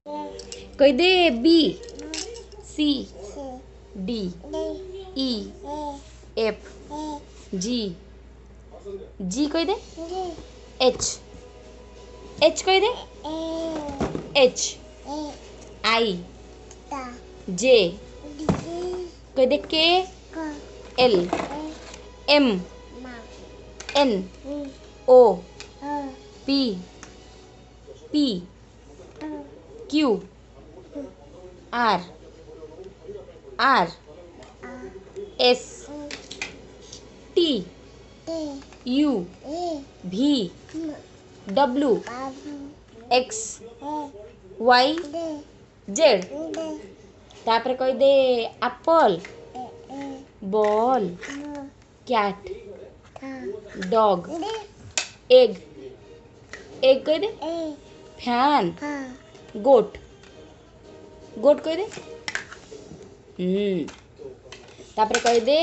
कह दे B C D E F G G कह दे एच एच कह दे एच आई जे कह दे K L M N O P P Q R R S T U V W X Y Z तापर कह दे apple ball cat dog egg egg कह दे फैन गोट गोट कह दे तापर कह दे